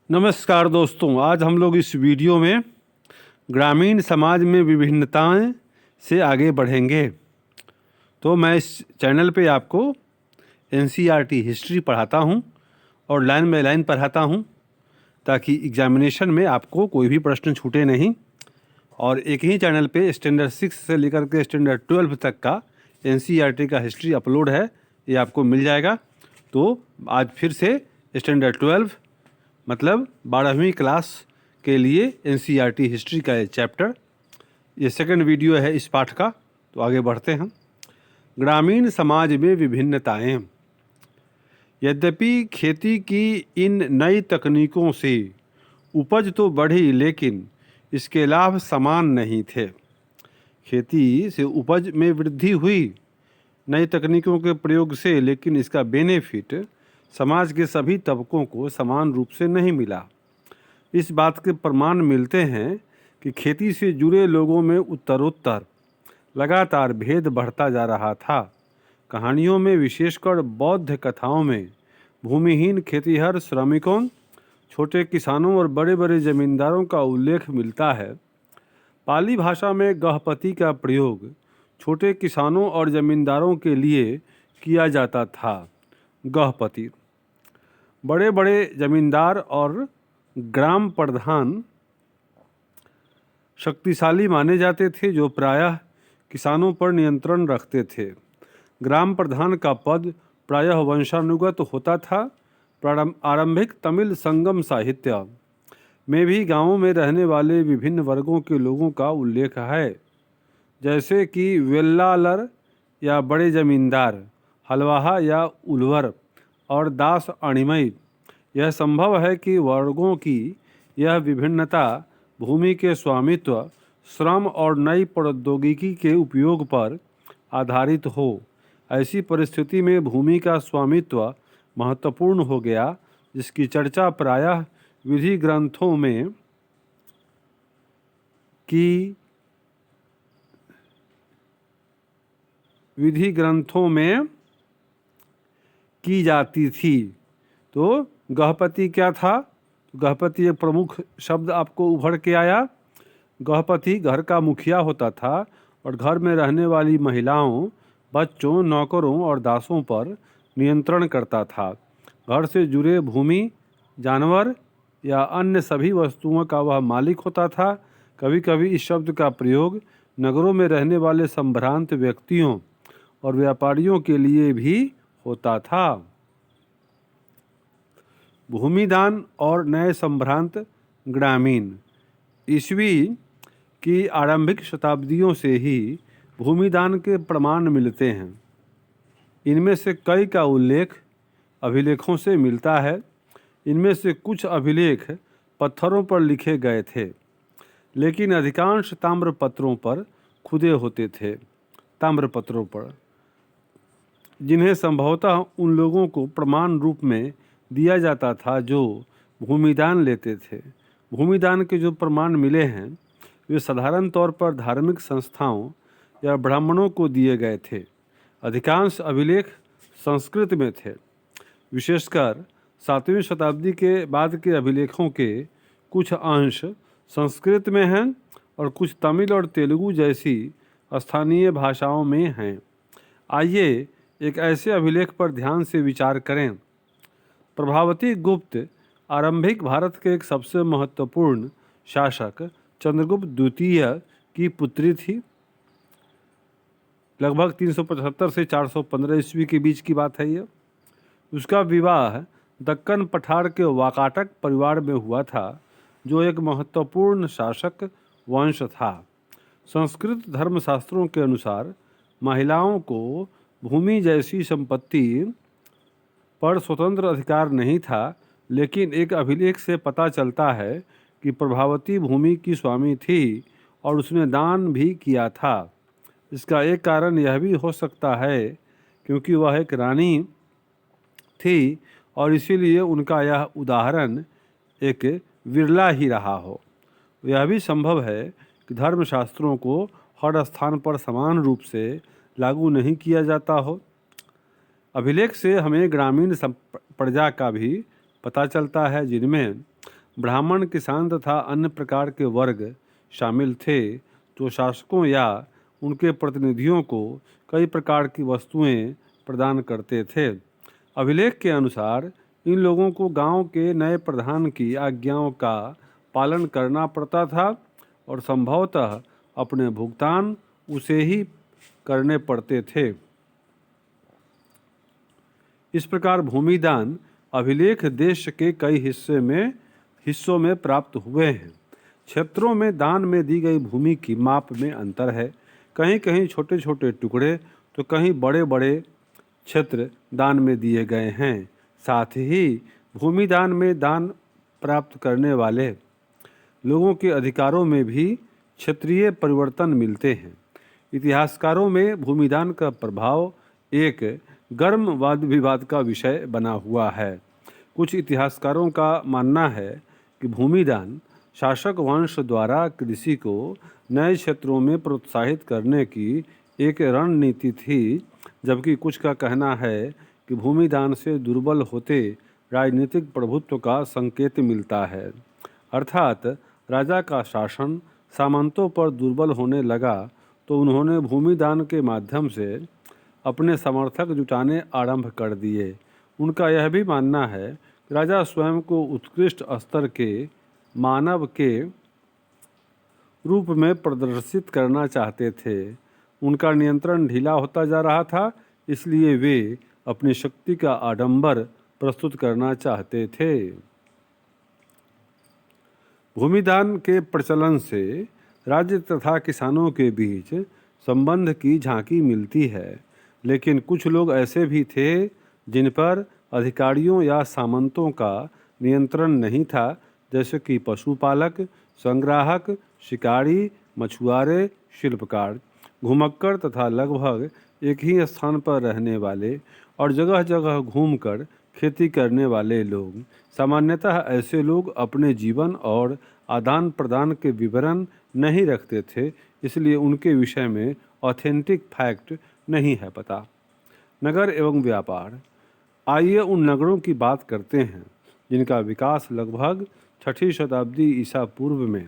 नमस्कार दोस्तों, आज हम लोग इस वीडियो में ग्रामीण समाज में विभिन्नताएं से आगे बढ़ेंगे। तो मैं इस चैनल पे आपको एनसीईआरटी हिस्ट्री पढ़ाता हूं और लाइन बाय लाइन पढ़ाता हूं ताकि एग्जामिनेशन में आपको कोई भी प्रश्न छूटे नहीं। और एक ही चैनल पे स्टैंडर्ड 6 से लेकर के स्टैंडर्ड 12 तक का एनसीईआरटी का हिस्ट्री अपलोड है, ये आपको मिल जाएगा। तो आज फिर से स्टैंडर्ड 12 मतलब 12वीं क्लास के लिए एनसीईआरटी हिस्ट्री का ये चैप्टर, ये सेकंड वीडियो है इस पाठ का। तो आगे बढ़ते हैं। ग्रामीण समाज में विभिन्नताएं। यद्यपि खेती की इन नई तकनीकों से उपज तो बढ़ी, लेकिन इसके लाभ समान नहीं थे। खेती से उपज में वृद्धि हुई नई तकनीकों के प्रयोग से, लेकिन इसका बेनिफिट समाज के सभी तबकों को समान रूप से नहीं मिला। इस बात के प्रमाण मिलते हैं कि खेती से जुड़े लोगों में उत्तरोत्तर लगातार भेद बढ़ता जा रहा था। कहानियों में, विशेषकर बौद्ध कथाओं में, भूमिहीन खेतीहर श्रमिकों, छोटे किसानों और बड़े बड़े जमींदारों का उल्लेख मिलता है। पाली भाषा में गहपति का प्रयोग छोटे किसानों और जमींदारों के लिए किया जाता था। गहपति बड़े बड़े जमींदार और ग्राम प्रधान शक्तिशाली माने जाते थे, जो प्रायः किसानों पर नियंत्रण रखते थे। ग्राम प्रधान का पद प्रायः वंशानुगत होता था। आरंभिक तमिल संगम साहित्य में भी गांवों में रहने वाले विभिन्न वर्गों के लोगों का उल्लेख है, जैसे कि वेल्लालर या बड़े जमींदार, हलवाहा या उल्वर और दास अणिमई। यह संभव है कि वर्गों की यह विभिन्नता भूमि के स्वामित्व, श्रम और नई प्रौद्योगिकी के उपयोग पर आधारित हो। ऐसी परिस्थिति में भूमि का स्वामित्व महत्वपूर्ण हो गया, जिसकी चर्चा प्रायः विधि ग्रंथों में की जाती थी। तो गहपति क्या था? गहपति एक प्रमुख शब्द आपको उभर के आया। गहपति घर का मुखिया होता था और घर में रहने वाली महिलाओं, बच्चों, नौकरों और दासों पर नियंत्रण करता था। घर से जुड़े भूमि, जानवर या अन्य सभी वस्तुओं का वह मालिक होता था। कभी कभी इस शब्द का प्रयोग नगरों में रहने वाले संभ्रांत व्यक्तियों और व्यापारियों के लिए भी होता था। भूमिदान और नए संभ्रांत ग्रामीण। ईस्वी की आरंभिक शताब्दियों से ही भूमिदान के प्रमाण मिलते हैं। इनमें से कई का उल्लेख अभिलेखों से मिलता है। इनमें से कुछ अभिलेख पत्थरों पर लिखे गए थे, लेकिन अधिकांश ताम्रपत्रों पर खुदे होते थे। ताम्रपत्रों पर, जिन्हें संभवतः उन लोगों को प्रमाण रूप में दिया जाता था जो भूमिदान लेते थे। भूमिदान के जो प्रमाण मिले हैं वे साधारण तौर पर धार्मिक संस्थाओं या ब्राह्मणों को दिए गए थे। अधिकांश अभिलेख संस्कृत में थे। विशेषकर 7वीं शताब्दी के बाद के अभिलेखों के कुछ अंश संस्कृत में हैं और कुछ तमिल और तेलुगु जैसी स्थानीय भाषाओं में हैं। आइए एक ऐसे अभिलेख पर ध्यान से विचार करें। प्रभावती गुप्त आरंभिक भारत के एक सबसे महत्वपूर्ण शासक चंद्रगुप्त द्वितीय की पुत्री थी। लगभग 375 से 415 ईस्वी के बीच की बात है यह। उसका विवाह दक्कन पठार के वाकाटक परिवार में हुआ था, जो एक महत्वपूर्ण शासक वंश था। संस्कृत धर्मशास्त्रों के अनुसार महिलाओं को भूमि जैसी संपत्ति पर स्वतंत्र अधिकार नहीं था, लेकिन एक अभिलेख से पता चलता है कि प्रभावती भूमि की स्वामी थी और उसने दान भी किया था। इसका एक कारण यह भी हो सकता है क्योंकि वह एक रानी थी और इसीलिए उनका यह उदाहरण एक विरला ही रहा हो। यह भी संभव है कि धर्मशास्त्रों को हर स्थान पर समान रूप से लागू नहीं किया जाता हो। अभिलेख से हमें ग्रामीण प्रजा का भी पता चलता है, जिनमें ब्राह्मण, किसान तथा अन्य प्रकार के वर्ग शामिल थे जो शासकों या उनके प्रतिनिधियों को कई प्रकार की वस्तुएं प्रदान करते थे। अभिलेख के अनुसार इन लोगों को गांव के नए प्रधान की आज्ञाओं का पालन करना पड़ता था और संभवतः अपने भुगतान उसे ही करने पड़ते थे। इस प्रकार भूमिदान अभिलेख देश के कई हिस्सों में प्राप्त हुए हैं। क्षेत्रों में दान में दी गई भूमि की माप में अंतर है। कहीं कहीं छोटे छोटे टुकड़े तो कहीं बड़े बड़े क्षेत्र दान में दिए गए हैं। साथ ही भूमिदान में दान प्राप्त करने वाले लोगों के अधिकारों में भी क्षेत्रीय परिवर्तन मिलते हैं। इतिहासकारों में भूमिदान का प्रभाव एक गर्म वाद विवाद का विषय बना हुआ है। कुछ इतिहासकारों का मानना है कि भूमिदान शासक वंश द्वारा कृषि को नए क्षेत्रों में प्रोत्साहित करने की एक रणनीति थी, जबकि कुछ का कहना है कि भूमिदान से दुर्बल होते राजनीतिक प्रभुत्व का संकेत मिलता है। अर्थात राजा का शासन सामंतों पर दुर्बल होने लगा तो उन्होंने भूमिदान के माध्यम से अपने समर्थक जुटाने आरंभ कर दिए। उनका यह भी मानना है कि राजा स्वयं को उत्कृष्ट स्तर के मानव के रूप में प्रदर्शित करना चाहते थे। उनका नियंत्रण ढीला होता जा रहा था, इसलिए वे अपनी शक्ति का आडंबर प्रस्तुत करना चाहते थे। भूमिदान के प्रचलन से राज्य तथा किसानों के बीच संबंध की झांकी मिलती है, लेकिन कुछ लोग ऐसे भी थे जिन पर अधिकारियों या सामंतों का नियंत्रण नहीं था, जैसे कि पशुपालक, संग्राहक, शिकारी, मछुआरे, शिल्पकार, घुमक्कड़ तथा लगभग एक ही स्थान पर रहने वाले और जगह जगह घूमकर खेती करने वाले लोग। सामान्यतः ऐसे लोग अपने जीवन और आदान प्रदान के विवरण नहीं रखते थे, इसलिए उनके विषय में ऑथेंटिक फैक्ट नहीं है पता। नगर एवं व्यापार। आइए उन नगरों की बात करते हैं जिनका विकास लगभग 6ठी शताब्दी ईसा पूर्व में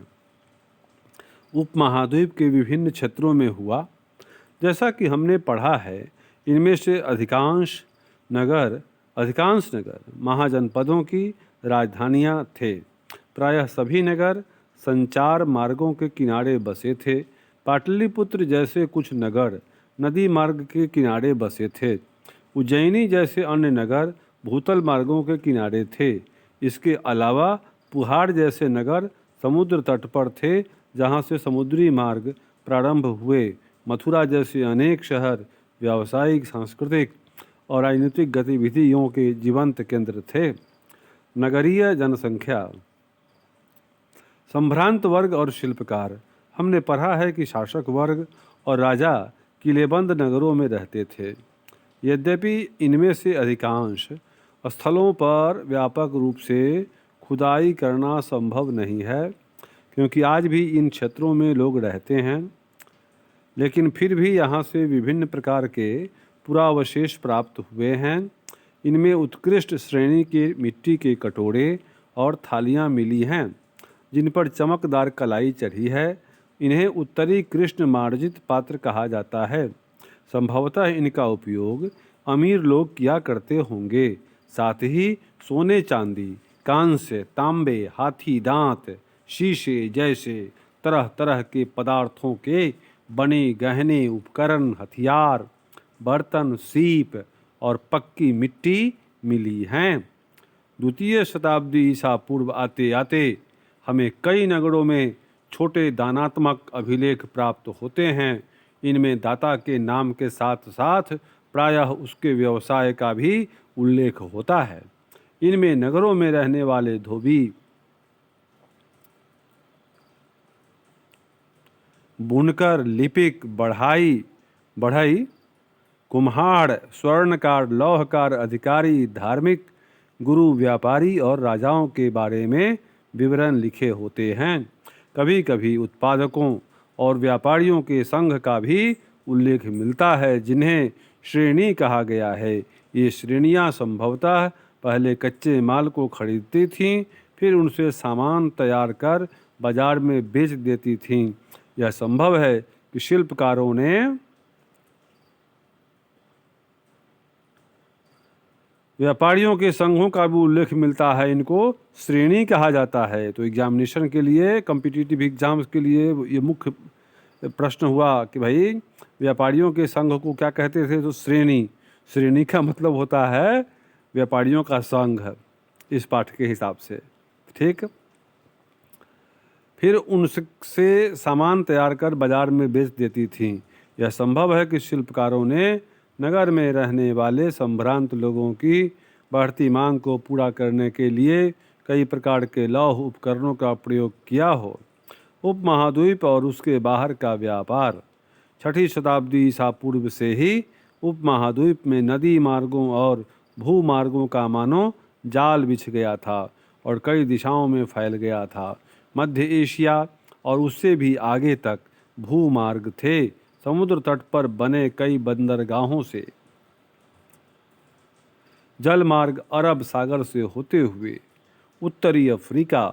उपमहाद्वीप के विभिन्न क्षेत्रों में हुआ। जैसा कि हमने पढ़ा है, इनमें से अधिकांश नगर महाजनपदों की राजधानियां थे। प्रायः सभी नगर संचार मार्गों के किनारे बसे थे। पाटलिपुत्र जैसे कुछ नगर नदी मार्ग के किनारे बसे थे। उज्जैनी जैसे अन्य नगर भूतल मार्गों के किनारे थे। इसके अलावा पुहाड़ जैसे नगर समुद्र तट पर थे, जहाँ से समुद्री मार्ग प्रारंभ हुए। मथुरा जैसे अनेक शहर व्यावसायिक, सांस्कृतिक और राजनीतिक गतिविधियों के जीवंत केंद्र थे। नगरीय जनसंख्या। संभ्रांत वर्ग और शिल्पकार। हमने पढ़ा है कि शासक वर्ग और राजा किलेबंद नगरों में रहते थे। यद्यपि इनमें से अधिकांश स्थलों पर व्यापक रूप से खुदाई करना संभव नहीं है, क्योंकि आज भी इन क्षेत्रों में लोग रहते हैं, लेकिन फिर भी यहाँ से विभिन्न प्रकार के पुरावशेष प्राप्त हुए हैं। इनमें उत्कृष्ट श्रेणी के मिट्टी के कटोरे और थालियाँ मिली हैं, जिन पर चमकदार कलाई चढ़ी है। इन्हें उत्तरी कृष्ण मार्जित पात्र कहा जाता है। संभवतः इनका उपयोग अमीर लोग किया करते होंगे। साथ ही सोने, चांदी, कांस्य, तांबे, हाथी दांत, शीशे जैसे तरह तरह के पदार्थों के बने गहने, उपकरण, हथियार, बर्तन, सीप और पक्की मिट्टी मिली हैं। 2वीं शताब्दी ईसा पूर्व आते आते हमें कई नगरों में छोटे दानात्मक अभिलेख प्राप्त होते हैं। इनमें दाता के नाम के साथ साथ प्रायः उसके व्यवसाय का भी उल्लेख होता है। इनमें नगरों में रहने वाले धोबी, बुनकर, लिपिक, बढ़ई, कुम्हार, स्वर्णकार, लौहकार, अधिकारी, धार्मिक, गुरु, व्यापारी और राजाओं के बारे में विवरण लिखे होते हैं। कभी कभी उत्पादकों और व्यापारियों के संघ का भी उल्लेख मिलता है, जिन्हें श्रेणी कहा गया है। ये श्रेणियां संभवतः पहले कच्चे माल को खरीदती थीं, फिर उनसे सामान तैयार कर बाजार में बेच देती थीं। यह संभव है कि शिल्पकारों ने व्यापारियों के संघों का भी उल्लेख मिलता है। इनको श्रेणी कहा जाता है। तो एग्जामिनेशन के लिए, कॉम्पिटिटिव एग्जाम्स के लिए ये मुख्य प्रश्न हुआ कि भाई व्यापारियों के संघ को क्या कहते थे? तो श्रेणी। श्रेणी का मतलब होता है व्यापारियों का संघ, इस पाठ के हिसाब से। ठीक। फिर उनसे सामान तैयार कर बाजार में बेच देती थीं। यह संभव है कि शिल्पकारों ने नगर में रहने वाले संभ्रांत लोगों की बढ़ती मांग को पूरा करने के लिए कई प्रकार के लौह उपकरणों का प्रयोग किया हो। उपमहाद्वीप और उसके बाहर का व्यापार। 6ठी शताब्दी ईसा पूर्व से ही उपमहाद्वीप में नदी मार्गों और भूमार्गों का मानो जाल बिछ गया था और कई दिशाओं में फैल गया था। मध्य एशिया और उससे भी आगे तक भूमार्ग थे। समुद्र तट पर बने कई बंदरगाहों से जल मार्ग अरब सागर से होते हुए उत्तरी अफ्रीका,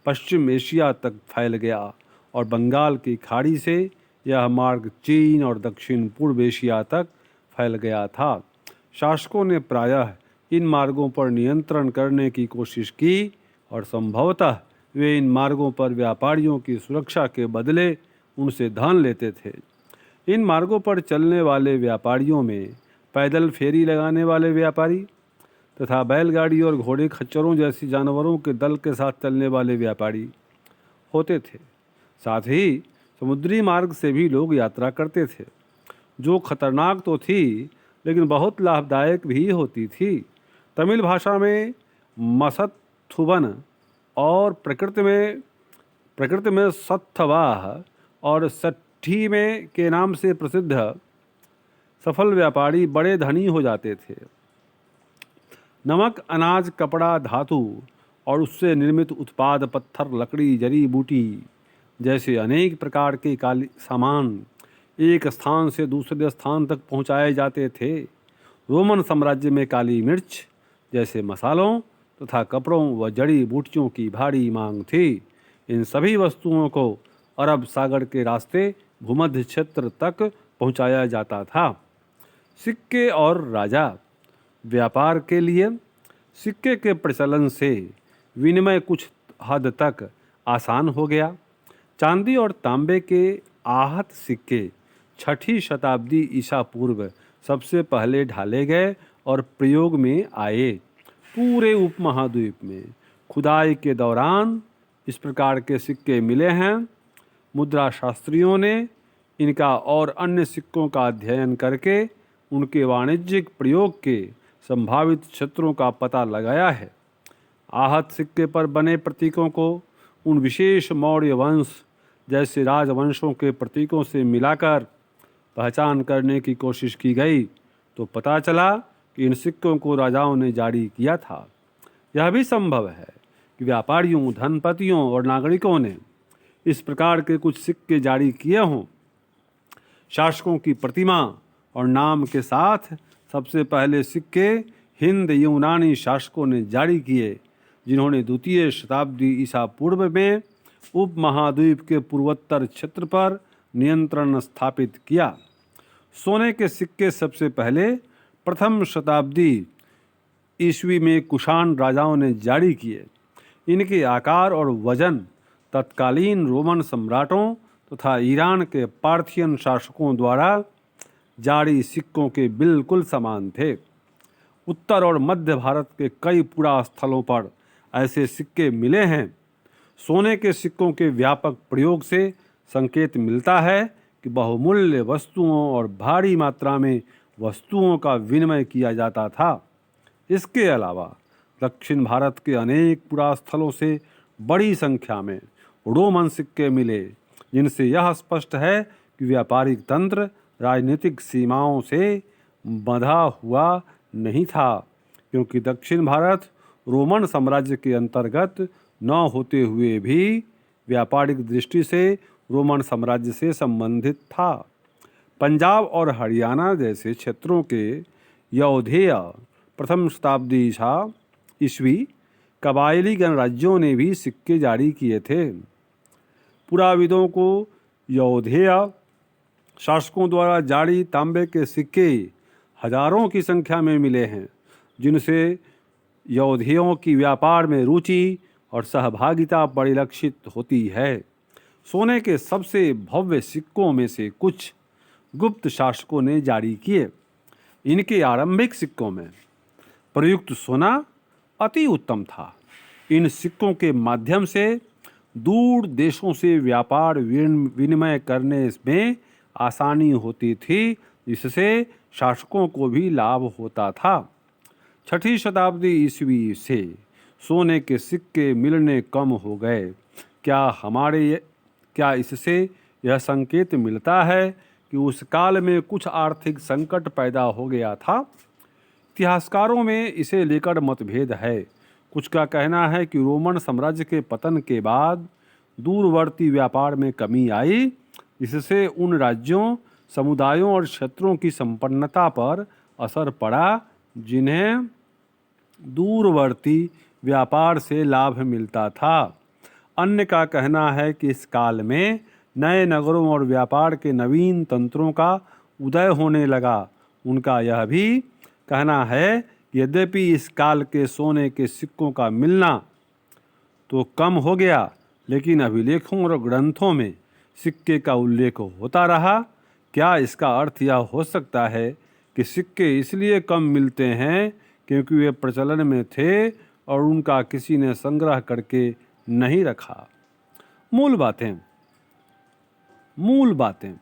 पश्चिम एशिया तक फैल गया और बंगाल की खाड़ी से यह मार्ग चीन और दक्षिण पूर्व एशिया तक फैल गया था। शासकों ने प्रायः इन मार्गों पर नियंत्रण करने की कोशिश की और संभवतः वे इन मार्गों पर व्यापारियों की सुरक्षा के बदले उनसे धन लेते थे। इन मार्गों पर चलने वाले व्यापारियों में पैदल फेरी लगाने वाले व्यापारी तथा बैलगाड़ी और घोड़े खच्चरों जैसी जानवरों के दल के साथ चलने वाले व्यापारी होते थे। साथ ही समुद्री मार्ग से भी लोग यात्रा करते थे, जो खतरनाक तो थी लेकिन बहुत लाभदायक भी होती थी। तमिल भाषा में मसत्थुबन और प्रकृति में सत्थवाह और सट्ठी में के नाम से प्रसिद्ध सफल व्यापारी बड़े धनी हो जाते थे। नमक, अनाज, कपड़ा, धातु और उससे निर्मित उत्पाद, पत्थर, लकड़ी, जड़ी बूटी जैसे अनेक प्रकार के सामान एक स्थान से दूसरे स्थान तक पहुंचाए जाते थे। रोमन साम्राज्य में काली मिर्च जैसे मसालों तथा कपड़ों व जड़ी बूटियों की भारी मांग थी। इन सभी वस्तुओं को अरब सागर के रास्ते भूमध्य क्षेत्र तक पहुंचाया जाता था। सिक्के और राजा। व्यापार के लिए सिक्के के प्रचलन से विनिमय कुछ हद तक आसान हो गया। चांदी और तांबे के आहत सिक्के 6ठी शताब्दी ईसा पूर्व सबसे पहले ढाले गए और प्रयोग में आए। पूरे उपमहाद्वीप में खुदाई के दौरान इस प्रकार के सिक्के मिले हैं। मुद्रा शास्त्रियों ने इनका और अन्य सिक्कों का अध्ययन करके उनके वाणिज्यिक प्रयोग के संभावित क्षेत्रों का पता लगाया है। आहत सिक्के पर बने प्रतीकों को उन विशेष मौर्य वंश जैसे राजवंशों के प्रतीकों से मिलाकर पहचान करने की कोशिश की गई तो पता चला कि इन सिक्कों को राजाओं ने जारी किया था। यह भी संभव है कि व्यापारियों, धनपतियों और नागरिकों ने इस प्रकार के कुछ सिक्के जारी किए हों। शासकों की प्रतिमा और नाम के साथ सबसे पहले सिक्के हिंद यूनानी शासकों ने जारी किए, जिन्होंने 2वीं शताब्दी ईसा पूर्व में उपमहाद्वीप के पूर्वोत्तर क्षेत्र पर नियंत्रण स्थापित किया। सोने के सिक्के सबसे पहले 1म शताब्दी ईस्वी में कुषाण राजाओं ने जारी किए। इनके आकार और वजन तत्कालीन रोमन सम्राटों तथा ईरान के पार्थियन शासकों द्वारा जारी सिक्कों के बिल्कुल समान थे। उत्तर और मध्य भारत के कई पुरा स्थलों पर ऐसे सिक्के मिले हैं। सोने के सिक्कों के व्यापक प्रयोग से संकेत मिलता है कि बहुमूल्य वस्तुओं और भारी मात्रा में वस्तुओं का विनिमय किया जाता था। इसके अलावा दक्षिण भारत के अनेक पुरा स्थलों से बड़ी संख्या में रोमन सिक्के मिले, जिनसे यह स्पष्ट है कि व्यापारिक तंत्र राजनीतिक सीमाओं से बंधा हुआ नहीं था, क्योंकि दक्षिण भारत रोमन साम्राज्य के अंतर्गत न होते हुए भी व्यापारिक दृष्टि से रोमन साम्राज्य से संबंधित था। पंजाब और हरियाणा जैसे क्षेत्रों के यौधेय 1म शताब्दी ईस्वी कबायली गणराज्यों ने भी सिक्के जारी किए थे। पुराविदों को यौधेय शासकों द्वारा जारी तांबे के सिक्के हजारों की संख्या में मिले हैं, जिनसे यौधेयों की व्यापार में रुचि और सहभागिता परिलक्षित होती है। सोने के सबसे भव्य सिक्कों में से कुछ गुप्त शासकों ने जारी किए। इनके आरंभिक सिक्कों में प्रयुक्त सोना अति उत्तम था। इन सिक्कों के माध्यम से दूर देशों से व्यापार विनिमय करने में आसानी होती थी, जिससे शासकों को भी लाभ होता था। 6वीं शताब्दी ईस्वी से सोने के सिक्के मिलने कम हो गए। क्या इससे यह संकेत मिलता है कि उस काल में कुछ आर्थिक संकट पैदा हो गया था? इतिहासकारों में इसे लेकर मतभेद है। कुछ का कहना है कि रोमन साम्राज्य के पतन के बाद दूरवर्ती व्यापार में कमी आई, जिससे उन राज्यों, समुदायों और क्षेत्रों की संपन्नता पर असर पड़ा जिन्हें दूरवर्ती व्यापार से लाभ मिलता था। अन्य का कहना है कि इस काल में नए नगरों और व्यापार के नवीन तंत्रों का उदय होने लगा। उनका यह भी कहना है कि यद्यपि इस काल के सोने के सिक्कों का मिलना तो कम हो गया, लेकिन अभिलेखों और ग्रंथों में सिक्के का उल्लेख होता रहा। क्या इसका अर्थ यह हो सकता है कि सिक्के इसलिए कम मिलते हैं क्योंकि वे प्रचलन में थे और उनका किसी ने संग्रह करके नहीं रखा? मूल बातें,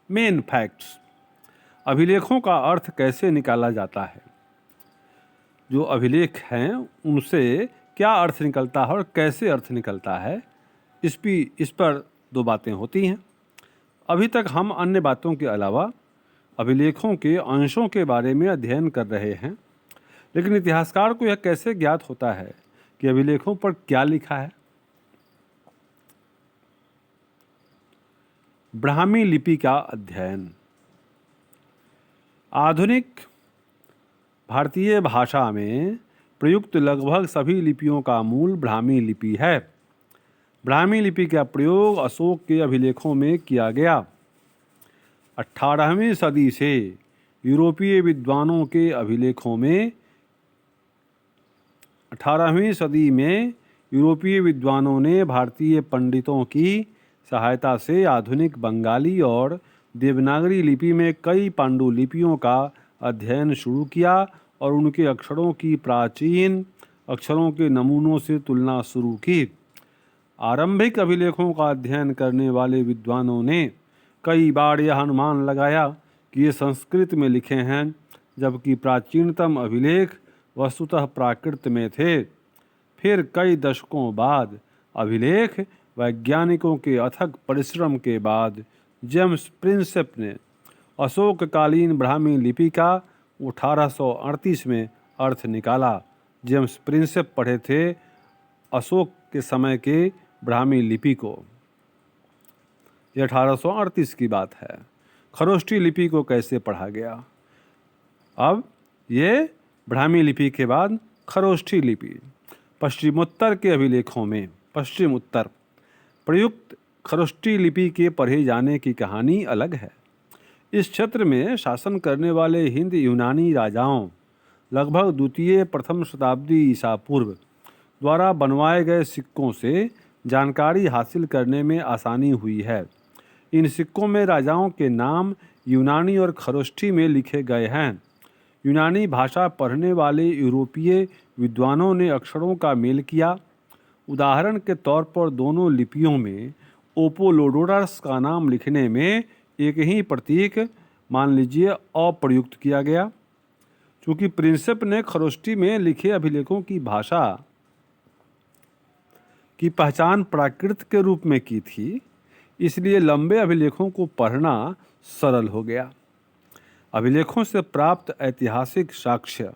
मेन फैक्ट्स। अभिलेखों का अर्थ कैसे निकाला जाता है? जो अभिलेख हैं उनसे क्या अर्थ निकलता है और कैसे अर्थ निकलता है, इस पर दो बातें होती हैं। अभी तक हम अन्य बातों के अलावा अभिलेखों के अंशों के बारे में अध्ययन कर रहे हैं, लेकिन इतिहासकार को यह कैसे ज्ञात होता है कि अभिलेखों पर क्या लिखा है? ब्राह्मी लिपि का अध्ययन। आधुनिक भारतीय भाषा में प्रयुक्त लगभग सभी लिपियों का मूल ब्राह्मी लिपि है। ब्राह्मी लिपि का प्रयोग अशोक के अभिलेखों में किया गया। 18वीं सदी से यूरोपीय विद्वानों के अभिलेखों में 18वीं सदी में यूरोपीय विद्वानों ने भारतीय पंडितों की सहायता से आधुनिक बंगाली और देवनागरी लिपि में कई पांडुलिपियों का अध्ययन शुरू किया और उनके अक्षरों की प्राचीन अक्षरों के नमूनों से तुलना शुरू की। आरंभिक अभिलेखों का अध्ययन करने वाले विद्वानों ने कई बार यह अनुमान लगाया कि ये संस्कृत में लिखे हैं, जबकि प्राचीनतम अभिलेख वस्तुतः प्राकृत में थे। फिर कई दशकों बाद अभिलेख वैज्ञानिकों के अथक परिश्रम के बाद जेम्स प्रिंसेप ने अशोककालीन ब्राह्मी लिपि का 1838 में अर्थ निकाला। जेम्स प्रिंसेप पढ़े थे अशोक के समय के ब्राह्मी लिपि को। यह 1838 की बात है। खरोष्ठी लिपि को कैसे पढ़ा गया? अब ये ब्राह्मी लिपि के बाद खरोष्ठी लिपि। पश्चिमोत्तर के अभिलेखों में पश्चिम उत्तर प्रयुक्त खरोष्ठी लिपि के पढ़े जाने की कहानी अलग है। इस क्षेत्र में शासन करने वाले हिंद यूनानी राजाओं लगभग द्वितीय प्रथम शताब्दी ईसा पूर्व द्वारा बनवाए गए सिक्कों से जानकारी हासिल करने में आसानी हुई है। इन सिक्कों में राजाओं के नाम यूनानी और खरोष्ठी में लिखे गए हैं। यूनानी भाषा पढ़ने वाले यूरोपीय विद्वानों ने अक्षरों का मेल किया। उदाहरण के तौर पर दोनों लिपियों में ओपोलोडोरस का नाम लिखने में एक ही प्रतीक, मान लीजिए, अप्रयुक्त किया गया। चूँकि प्रिंसेप ने खरोष्ठी में लिखे अभिलेखों की भाषा की पहचान प्राकृत के रूप में की थी, इसलिए लंबे अभिलेखों को पढ़ना सरल हो गया। अभिलेखों से प्राप्त ऐतिहासिक साक्ष्य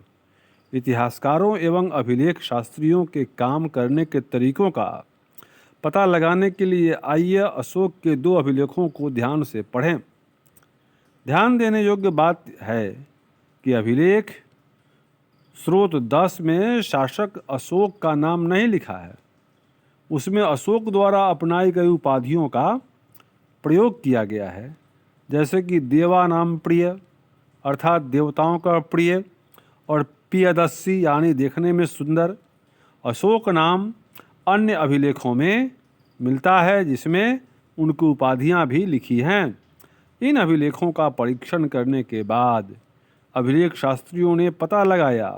इतिहासकारों एवं अभिलेख शास्त्रियों के काम करने के तरीकों का पता लगाने के लिए आइए अशोक के दो अभिलेखों को ध्यान से पढ़ें। ध्यान देने योग्य बात है कि अभिलेख स्रोत 10 में शासक अशोक का नाम नहीं लिखा है। उसमें अशोक द्वारा अपनाई गई उपाधियों का प्रयोग किया गया है, जैसे कि देवा नाम प्रिय अर्थात देवताओं का प्रिय, और पियदस्सी यानी देखने में सुंदर। अशोक नाम अन्य अभिलेखों में मिलता है जिसमें उनकी उपाधियां भी लिखी हैं। इन अभिलेखों का परीक्षण करने के बाद अभिलेख शास्त्रियों ने पता लगाया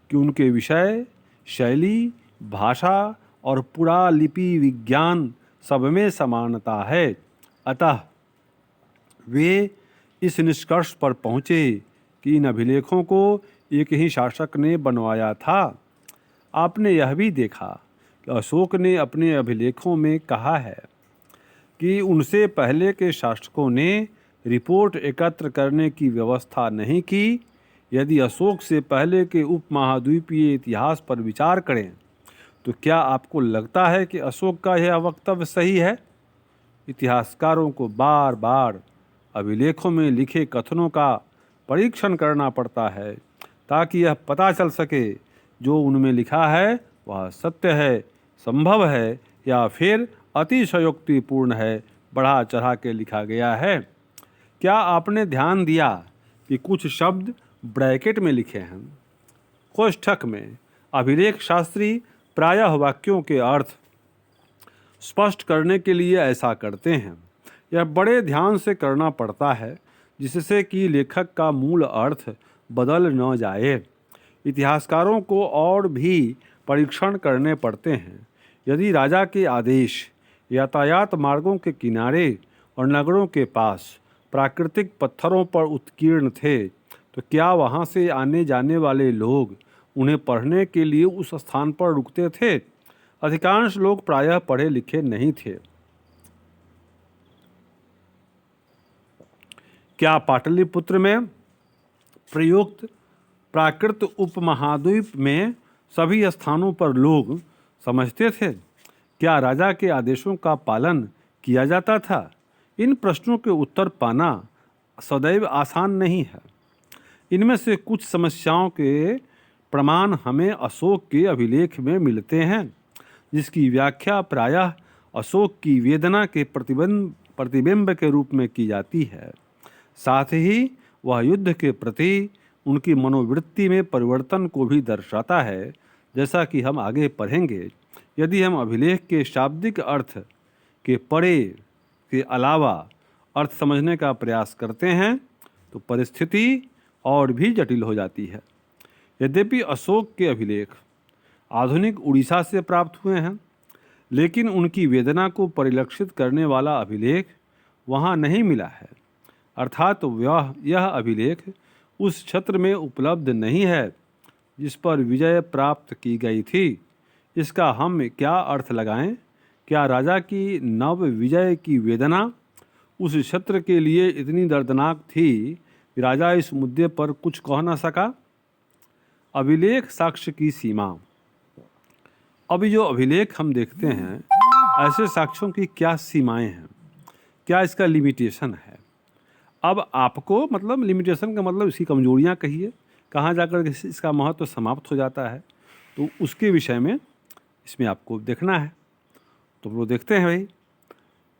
कि उनके विषय, शैली, भाषा और पुरालिपि विज्ञान सब में समानता है। अतः वे इस निष्कर्ष पर पहुँचे कि इन अभिलेखों को एक ही शासक ने बनवाया था। आपने यह भी देखा कि अशोक ने अपने अभिलेखों में कहा है कि उनसे पहले के शासकों ने रिपोर्ट एकत्र करने की व्यवस्था नहीं की। यदि अशोक से पहले के उपमहाद्वीपीय इतिहास पर विचार करें तो क्या आपको लगता है कि अशोक का यह वक्तव्य सही है? इतिहासकारों को बार बार अभिलेखों में लिखे कथनों का परीक्षण करना पड़ता है ताकि यह पता चल सके जो उनमें लिखा है वह सत्य है, संभव है या फिर अतिशयोक्तिपूर्ण है, बढ़ा चढ़ा के लिखा गया है। क्या आपने ध्यान दिया कि कुछ शब्द ब्रैकेट में लिखे हैं? कोष्ठक में अभिलेख शास्त्री प्रायः वाक्यों के अर्थ स्पष्ट करने के लिए ऐसा करते हैं। यह बड़े ध्यान से करना पड़ता है जिससे कि लेखक का मूल अर्थ बदल न जाए। इतिहासकारों को और भी परीक्षण करने पड़ते हैं। यदि राजा के आदेश यातायात मार्गों के किनारे और नगरों के पास प्राकृतिक पत्थरों पर उत्कीर्ण थे तो क्या वहाँ से आने जाने वाले लोग उन्हें पढ़ने के लिए उस स्थान पर रुकते थे? अधिकांश लोग प्रायः पढ़े लिखे नहीं थे। क्या पाटलिपुत्र में प्रयुक्त प्राकृत उपमहाद्वीप में सभी स्थानों पर लोग समझते थे? क्या राजा के आदेशों का पालन किया जाता था? इन प्रश्नों के उत्तर पाना सदैव आसान नहीं है। इनमें से कुछ समस्याओं के प्रमाण हमें अशोक के अभिलेख में मिलते हैं, जिसकी व्याख्या प्रायः अशोक की वेदना के प्रतिबिंब के रूप में की जाती है। साथ ही वह युद्ध के प्रति उनकी मनोवृत्ति में परिवर्तन को भी दर्शाता है, जैसा कि हम आगे पढ़ेंगे। यदि हम अभिलेख के शाब्दिक अर्थ के परे के अलावा अर्थ समझने का प्रयास करते हैं तो परिस्थिति और भी जटिल हो जाती है। यद्यपि अशोक के अभिलेख आधुनिक उड़ीसा से प्राप्त हुए हैं, लेकिन उनकी वेदना को परिलक्षित करने वाला अभिलेख वहाँ नहीं मिला है। अर्थात यह अभिलेख उस क्षेत्र में उपलब्ध नहीं है जिस पर विजय प्राप्त की गई थी। इसका हम क्या अर्थ लगाएं? क्या राजा की नव विजय की वेदना उस क्षेत्र के लिए इतनी दर्दनाक थी कि राजा इस मुद्दे पर कुछ कह न सका? अभिलेख साक्ष्य की सीमा। अभी जो अभिलेख हम देखते हैं, ऐसे साक्ष्यों की क्या सीमाएं हैं, क्या इसका लिमिटेशन है? अब आपको मतलब लिमिटेशन का मतलब इसकी कमजोरियां कहिए, कहाँ जाकर इसका महत्व समाप्त हो जाता है, तो उसके विषय में इसमें आपको देखना है। तो हम लोग देखते हैं भाई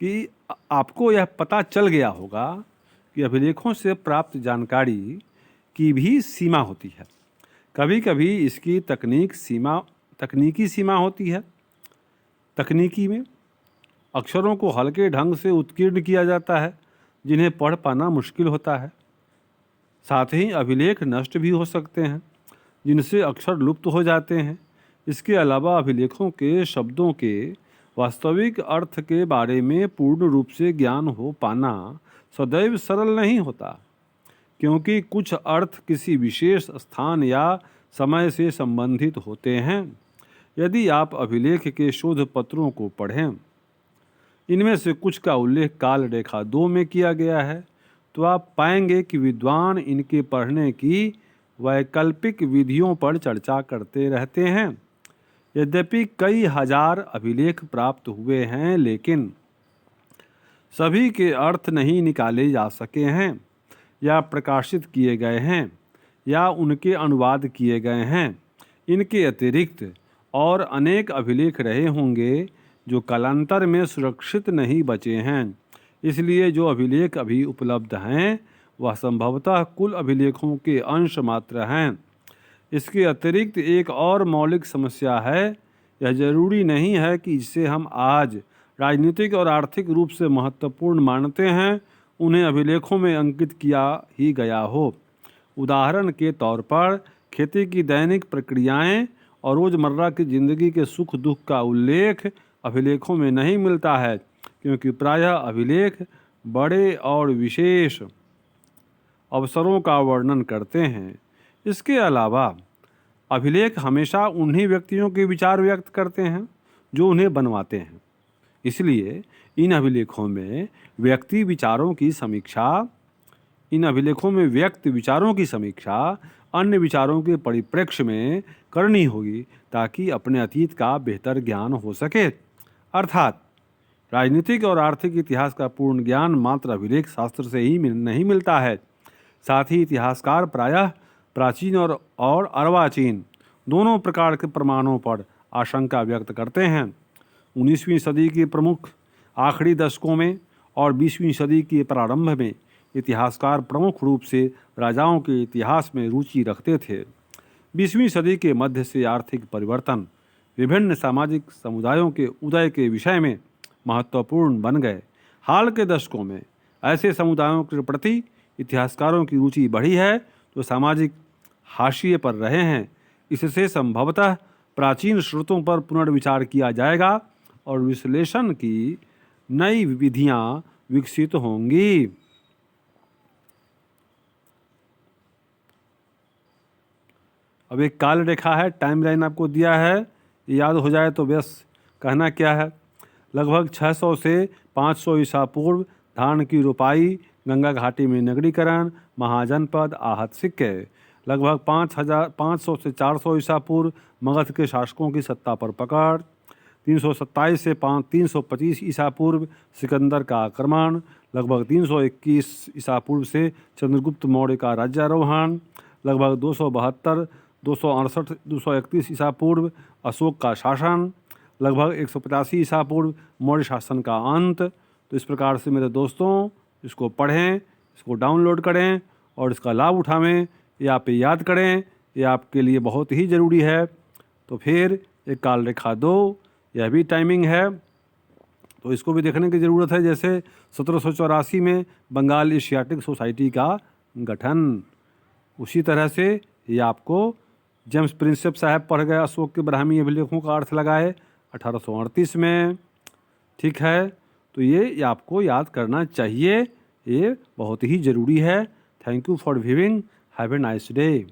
कि आपको यह पता चल गया होगा कि अभिलेखों से प्राप्त जानकारी की भी सीमा होती है। कभी कभी इसकी तकनीकी सीमा होती है। तकनीकी में अक्षरों को हल्के ढंग से उत्कीर्ण किया जाता है जिन्हें पढ़ पाना मुश्किल होता है। साथ ही अभिलेख नष्ट भी हो सकते हैं जिनसे अक्षर लुप्त हो जाते हैं। इसके अलावा अभिलेखों के शब्दों के वास्तविक अर्थ के बारे में पूर्ण रूप से ज्ञान हो पाना सदैव सरल नहीं होता, क्योंकि कुछ अर्थ किसी विशेष स्थान या समय से संबंधित होते हैं। यदि आप अभिलेख के शोध पत्रों को पढ़ें, इनमें से कुछ का उल्लेख काल रेखा 2 में किया गया है, तो आप पाएंगे कि विद्वान इनके पढ़ने की वैकल्पिक विधियों पर चर्चा करते रहते हैं। यद्यपि कई हजार अभिलेख प्राप्त हुए हैं, लेकिन सभी के अर्थ नहीं निकाले जा सके हैं या प्रकाशित किए गए हैं। या उनके अनुवाद किए गए हैं। इनके अतिरिक्त और अनेक अभिलेख रहे होंगे जो कालांतर में सुरक्षित नहीं बचे हैं। इसलिए जो अभिलेख अभी उपलब्ध हैं वह संभवतः कुल अभिलेखों के अंश मात्र हैं। इसके अतिरिक्त एक और मौलिक समस्या है। यह जरूरी नहीं है कि जिसे हम आज राजनीतिक और आर्थिक रूप से महत्वपूर्ण मानते हैं उन्हें अभिलेखों में अंकित किया ही गया हो। उदाहरण के तौर पर खेती की दैनिक प्रक्रियाएं और रोज़मर्रा की ज़िंदगी के सुख दुख का उल्लेख अभिलेखों में नहीं मिलता है, क्योंकि प्रायः अभिलेख बड़े और विशेष अवसरों का वर्णन करते हैं। इसके अलावा अभिलेख हमेशा उन्हीं व्यक्तियों के विचार व्यक्त करते हैं जो उन्हें बनवाते हैं। इसलिए इन अभिलेखों में व्यक्त विचारों की समीक्षा अन्य विचारों के परिप्रेक्ष्य में करनी होगी ताकि अपने अतीत का बेहतर ज्ञान हो सके। अर्थात राजनीतिक और आर्थिक इतिहास का पूर्ण ज्ञान मात्र अभिलेख शास्त्र से ही नहीं मिलता है। साथ ही इतिहासकार प्रायः प्राचीन और अर्वाचीन दोनों प्रकार के प्रमाणों पर आशंका व्यक्त करते हैं। 19वीं सदी के प्रमुख आखिरी दशकों में और 20वीं सदी के प्रारंभ में इतिहासकार प्रमुख रूप से राजाओं के इतिहास में रुचि रखते थे। 20वीं सदी के मध्य से आर्थिक परिवर्तन विभिन्न सामाजिक समुदायों के उदय के विषय में महत्वपूर्ण बन गए। हाल के दशकों में ऐसे समुदायों के प्रति इतिहासकारों की रुचि बढ़ी है जो सामाजिक हाशिए पर रहे हैं। इससे संभवतः प्राचीन स्रोतों पर पुनर्विचार किया जाएगा और विश्लेषण की नई विधियां विकसित होंगी। अब एक काल रेखा है, टाइम लाइन आपको दिया है, याद हो जाए तो बस कहना क्या है। लगभग 600 से 500 ईसा पूर्व धान की रोपाई, गंगा घाटी में नगरीकरण, महाजनपद, आहत सिक्के। लगभग 500 से 400 ईसा पूर्व मगध के शासकों की सत्ता पर पकड़। 327 से 325 ईसा पूर्व सिकंदर का आक्रमण। लगभग 321 ईसा पूर्व से चंद्रगुप्त मौर्य का राज्यारोहण। लगभग 272, 268, 231 ईसा पूर्व अशोक का शासन। लगभग 185 ईसा पूर्व मौर्य शासन का अंत। तो इस प्रकार से मेरे दोस्तों इसको पढ़ें, इसको डाउनलोड करें और इसका लाभ उठाएं, या आप याद करें, ये आपके लिए बहुत ही ज़रूरी है। तो फिर एक काल रेखा 2, यह भी टाइमिंग है, तो इसको भी देखने की ज़रूरत है। जैसे 1784 में बंगाल एशियाटिक सोसाइटी का गठन, उसी तरह से ये आपको जेम्स प्रिंसेप साहब पढ़ गए, अशोक के ब्राह्मी अभिलेखों का अर्थ लगाए 1838 में। ठीक है, तो ये आपको याद करना चाहिए, ये बहुत ही ज़रूरी है। Thank you for viewing, have a nice day.